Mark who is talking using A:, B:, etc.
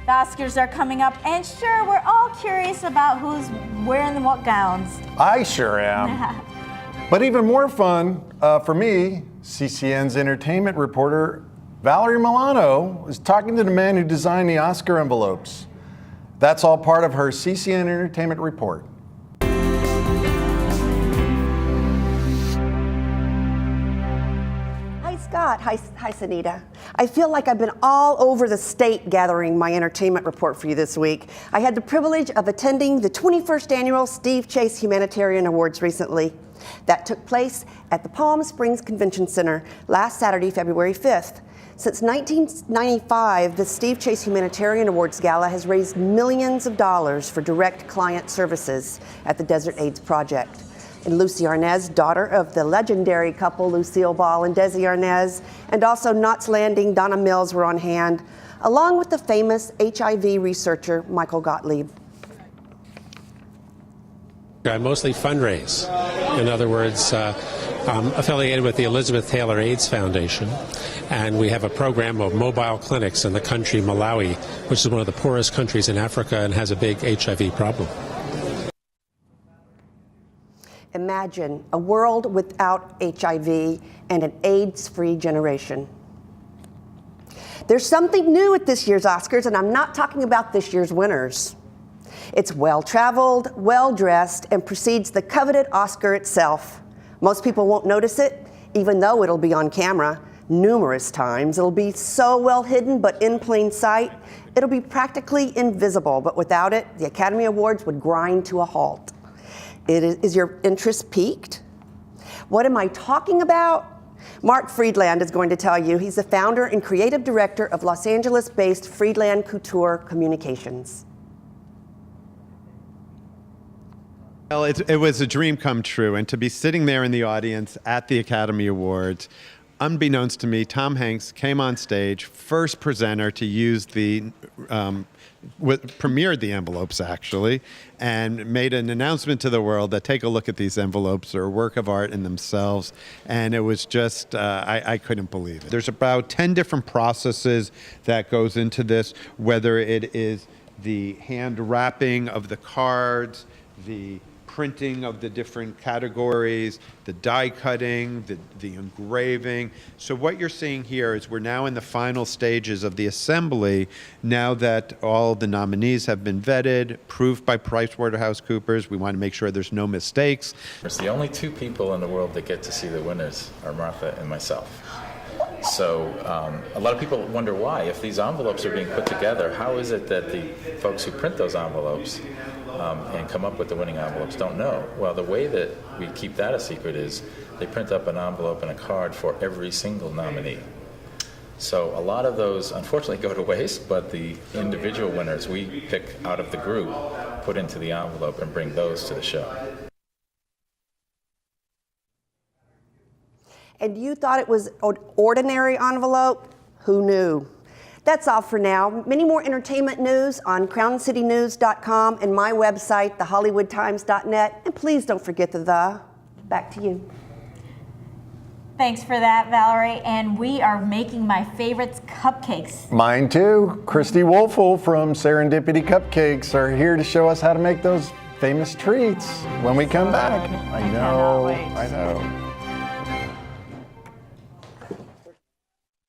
A: The Oscars are coming up, and sure, we're all curious about who's wearing what gowns.
B: I sure am. But even more fun for me, CCN's entertainment reporter Valerie Milano is talking to the man who designed the Oscar envelopes. That's all part of her CCN Entertainment Report.
C: Scott. Hi, Sunita. I feel like I've been all over the state gathering my entertainment report for you this week. I had the privilege of attending the 21st annual Steve Chase Humanitarian Awards recently. That took place at the Palm Springs Convention Center last Saturday, February 5th. Since 1995, the Steve Chase Humanitarian Awards Gala has raised millions of dollars for direct client services at the Desert AIDS Project. And Lucy Arnaz, daughter of the legendary couple Lucille Ball and Desi Arnaz, and also Knots Landing, Donna Mills were on hand, along with the famous HIV researcher Michael Gottlieb.
D: I mostly fundraise. In other words, I'm affiliated with the Elizabeth Taylor AIDS Foundation, and we have a program of mobile clinics in the country Malawi, which is one of the poorest countries in Africa and has a big HIV problem.
C: Imagine a world without HIV and an AIDS-free generation. There's something new at this year's Oscars, and I'm not talking about this year's winners. It's well-traveled, well-dressed, and precedes the coveted Oscar itself. Most people won't notice it, even though it'll be on camera numerous times. It'll be so well hidden, but in plain sight, it'll be practically invisible. But without it, the Academy Awards would grind to a halt. Is your interest piqued? What am I talking about? Mark Friedland is going to tell you. He's the founder and creative director of Los Angeles-based Friedland Couture Communications.
E: Well, it was a dream come true, and to be sitting there in the audience at the Academy Awards, unbeknownst to me, Tom Hanks came on stage, first presenter to use premiered the envelopes actually, and made an announcement to the world that take a look at these envelopes. They're a work of art in themselves, and it was just, I couldn't believe it. There's about 10 different processes that goes into this, whether it is the hand wrapping of the cards, the printing of the different categories, the die cutting, the engraving. So what you're seeing here is we're now in the final stages of the assembly, now that all the nominees have been vetted, approved by PricewaterhouseCoopers. We want to make sure there's no mistakes.
F: The only two people in the world that get to see the winners are Martha and myself. So a lot of people wonder why, if these envelopes are being put together, how is it that the folks who print those envelopes and come up with the winning envelopes don't know? Well, the way that we keep that a secret is they print up an envelope and a card for every single nominee. So a lot of those unfortunately go to waste, but the individual winners we pick out of the group, put into the envelope and bring those to the show.
C: And you thought it was an ordinary envelope? Who knew? That's all for now. Many more entertainment news on crowncitynews.com and my website, thehollywoodtimes.net. And please don't forget the. Back to you.
A: Thanks for that, Valerie. And we are making my favorites cupcakes.
B: Mine too. Christy Wolfel from Serendipity Cupcakes are here to show us how to make those famous treats when we come back. I know.